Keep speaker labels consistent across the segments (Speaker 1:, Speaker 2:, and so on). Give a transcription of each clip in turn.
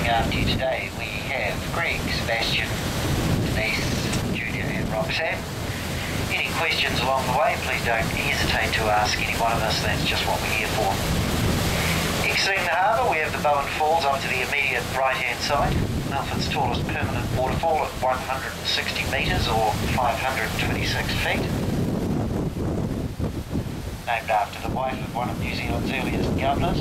Speaker 1: looking after you today. We have Greg, Sebastian, Denise, Julia and Roxanne. Any questions along the way, please don't hesitate to ask any one of us. That's just what we're here for. Exiting the harbour, we have the Bowen Falls up to the immediate right-hand side. Milford's tallest permanent waterfall at 160 metres or 526 feet. Named after the wife of one of New Zealand's earliest governors,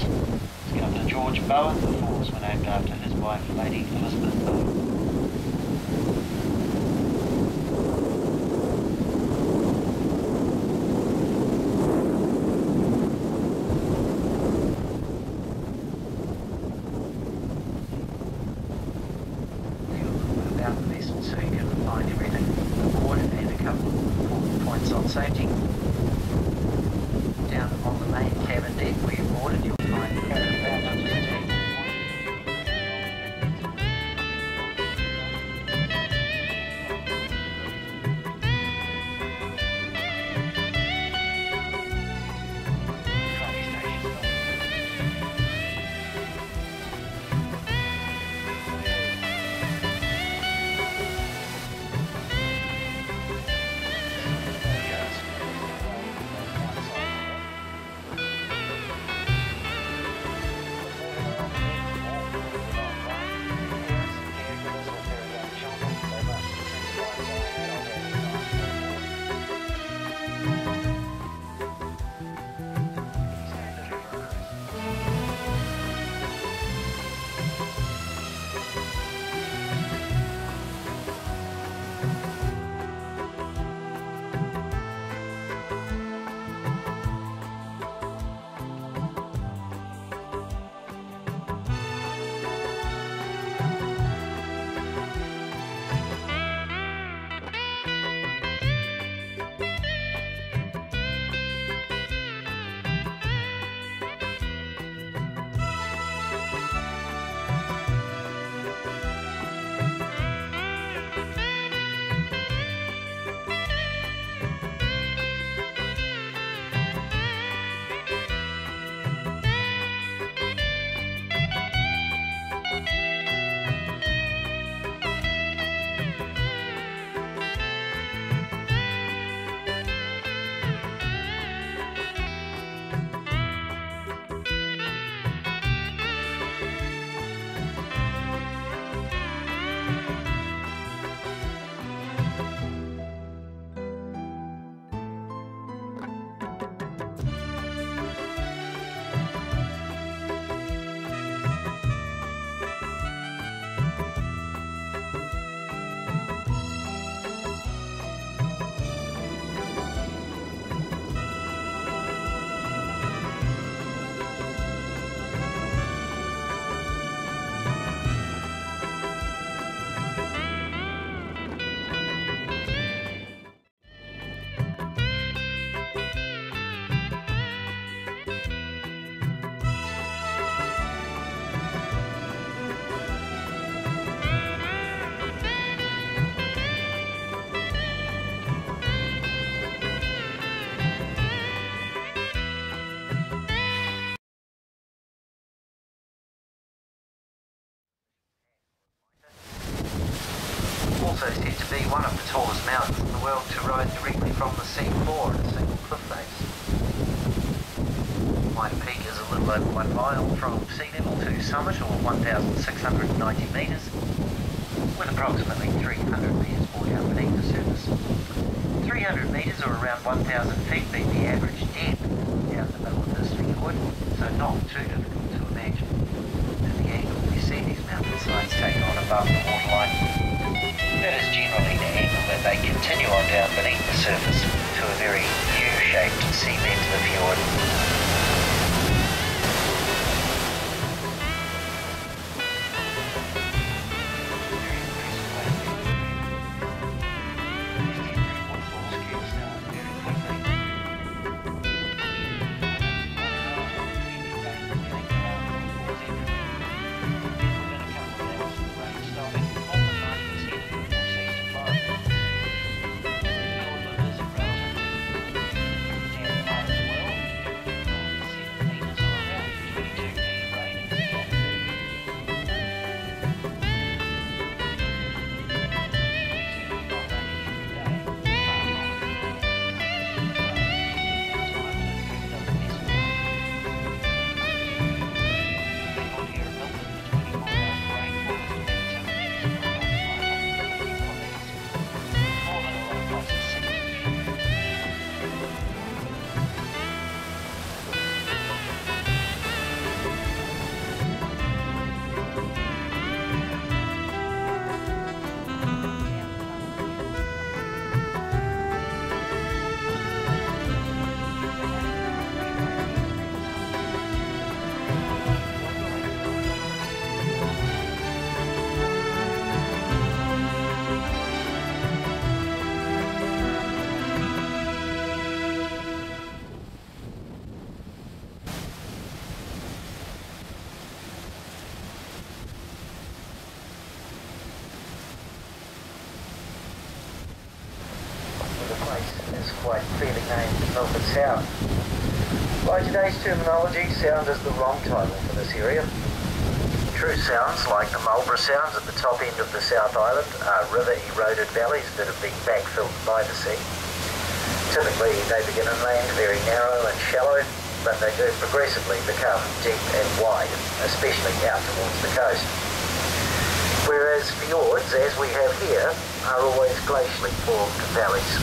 Speaker 1: Governor George Bowen. The falls were named after his wife, Lady Elizabeth Bowen. Safety. Down on the main cabin deck where you're boarded, you'll find about also said to be one of the tallest mountains in the world to rise directly from the sea floor at a single cliff face. Mitre Peak is a little over 1 mile from sea level to summit, or 1,690 metres, with approximately 300 metres more down beneath the surface. 300 metres or around 1,000 feet being the average depth down the middle of this fiord, so not too difficult to imagine. At the angle we see these mountain sides take on above the waterline, that is generally the angle that they continue on down beneath the surface to a very U-shaped seabed to the fjord. was quite clearly named Milford Sound. By today's terminology, Sound is the wrong title for this area. True sounds, like the Marlborough Sounds at the top end of the South Island, are river-eroded valleys that have been backfilled by the sea. Typically, they begin inland very narrow and shallow, but they do progressively become deep and wide, especially out towards the coast. Whereas fjords, as we have here, are always glacially formed valleys.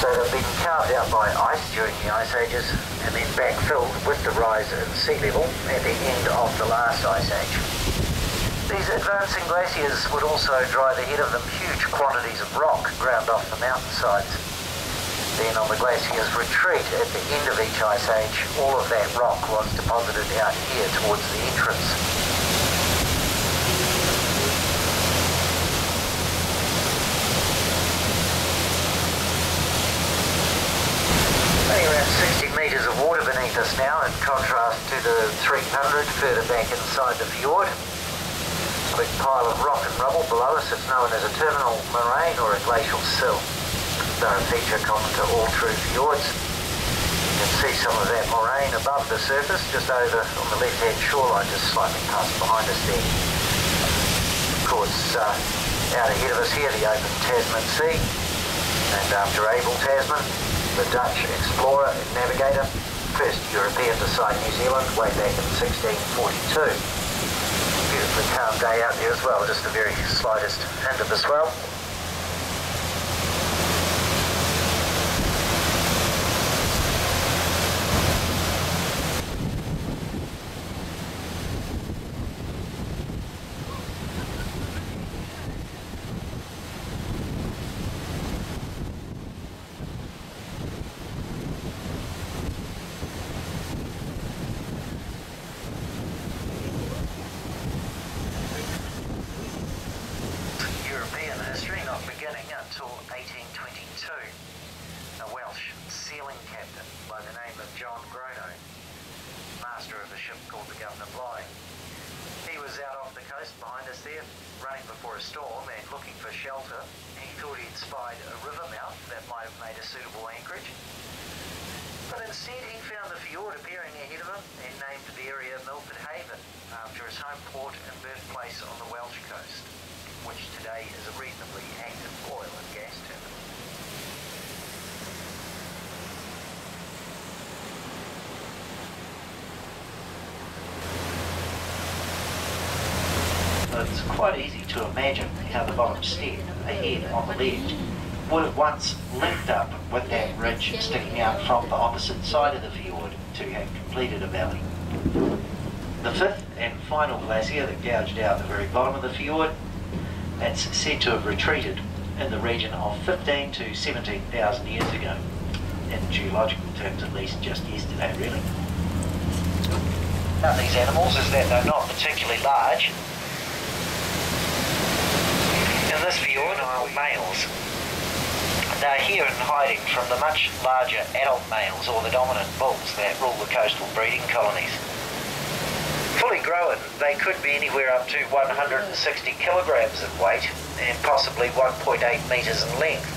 Speaker 1: So they've been carved out by ice during the ice ages and then backfilled with the rise in sea level at the end of the last ice age. These advancing glaciers would also drive ahead of them huge quantities of rock ground off the mountainsides. Then on the glacier's retreat at the end of each ice age, all of that rock was deposited out here towards the entrance. Only around 60 metres of water beneath us now, in contrast to the 300 further back inside the fjord. A big pile of rock and rubble below us is known as a terminal moraine or a glacial sill. They're a feature common to all true fjords. You can see some of that moraine above the surface, just over on the left-hand shoreline, just slightly past behind us there. Of course, out ahead of us here, the open Tasman Sea, and after Abel Tasman, the Dutch explorer and navigator, first European to sight New Zealand way back in 1642. Beautifully calm day out there as well, just the very slightest hint of the swell. Beginning until 1822, a Welsh sealing captain by the name of John Grono, master of a ship called the Governor Bligh. He was out off the coast behind us there, running before a storm and looking for shelter. He thought he'd spied a river mouth that might have made a suitable anchorage, but instead he found the fjord appearing ahead of him and named the area Milford Haven after his home port and birthplace on the Welsh coast, which today is a reasonably active oil and gas terminal. It's quite easy to imagine how the bottom step ahead on the ledge would have once linked up with that ridge sticking out from the opposite side of the fjord to have completed a valley. The fifth and final glacier that gouged out the very bottom of the fjord, that's said to have retreated in the region of 15 to 17,000 years ago, in geological terms at least just yesterday really. About these animals is that they're not particularly large. In this fjord are males. They're here in hiding from the much larger adult males or the dominant bulls that rule the coastal breeding colonies. Fully grown, they could be anywhere up to 160 kilograms in weight and possibly 1.8 metres in length.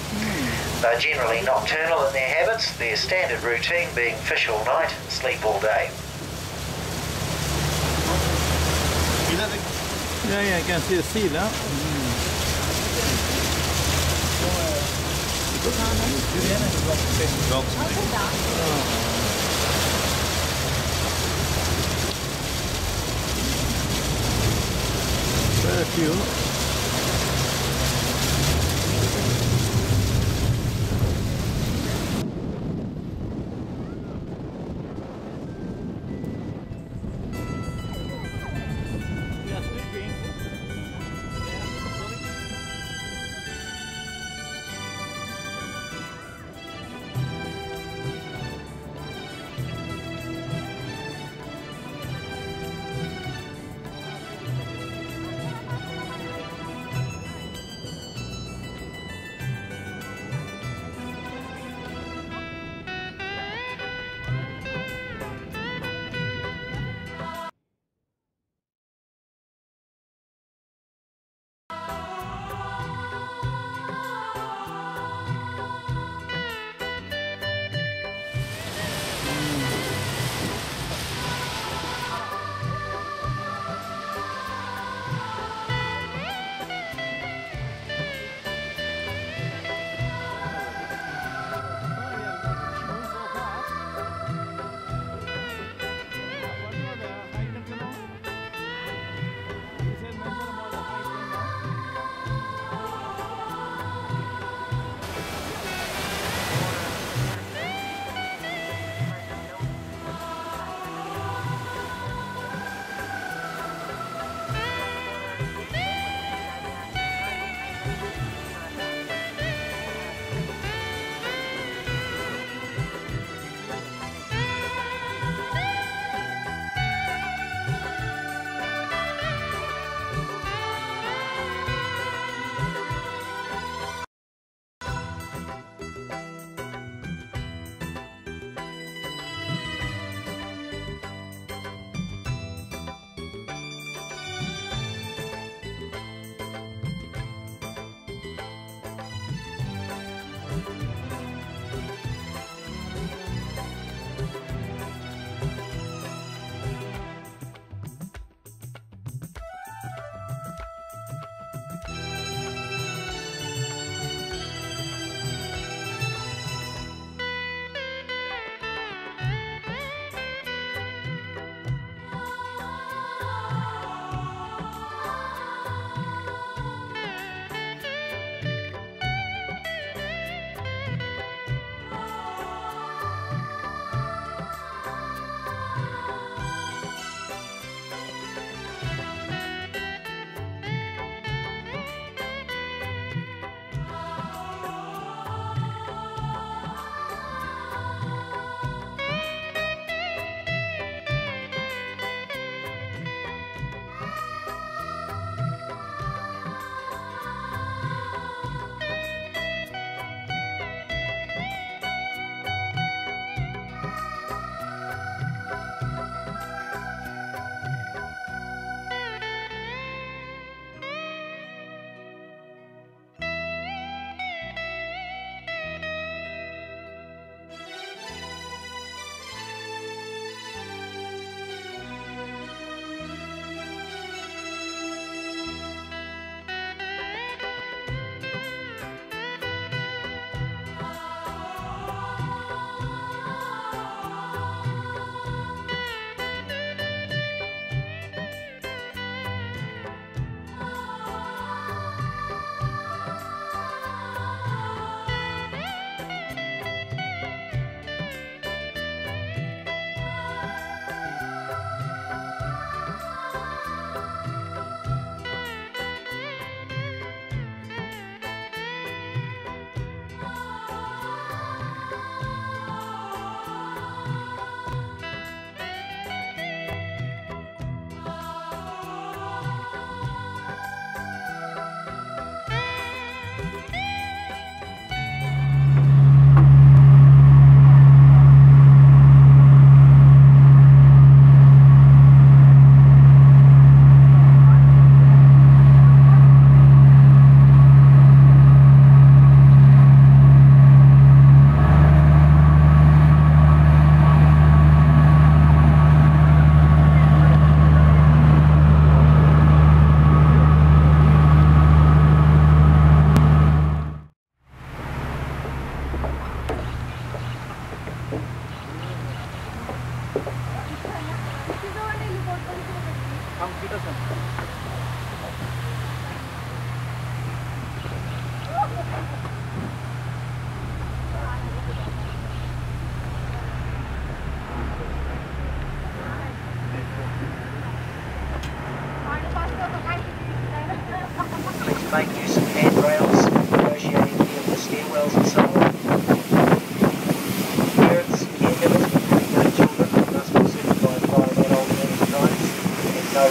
Speaker 1: They're generally nocturnal in their habits, their standard routine being fish all night and sleep all day.
Speaker 2: Yeah, I can see the sea now. Quite a few.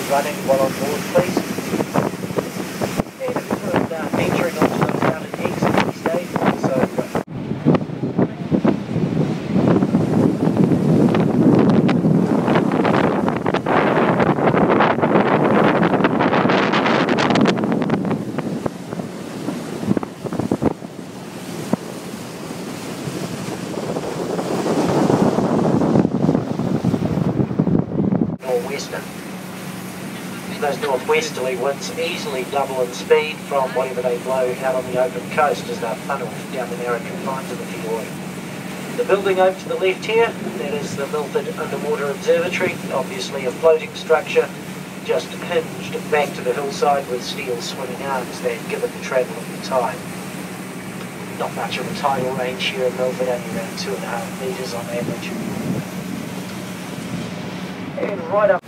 Speaker 1: running while on board, please. And we're entering onto the mountain exit these days, so northwester. Those northwesterly winds easily double in speed from whatever they blow out on the open coast as they're funneled down the narrow confines of the fiord. The building over to the left here, that is the Milford Underwater Observatory, obviously a floating structure, just hinged back to the hillside with steel swinging arms that give it the travel of the tide. Not much of a tidal range here in Milford, only around 2.5 metres on average. And right up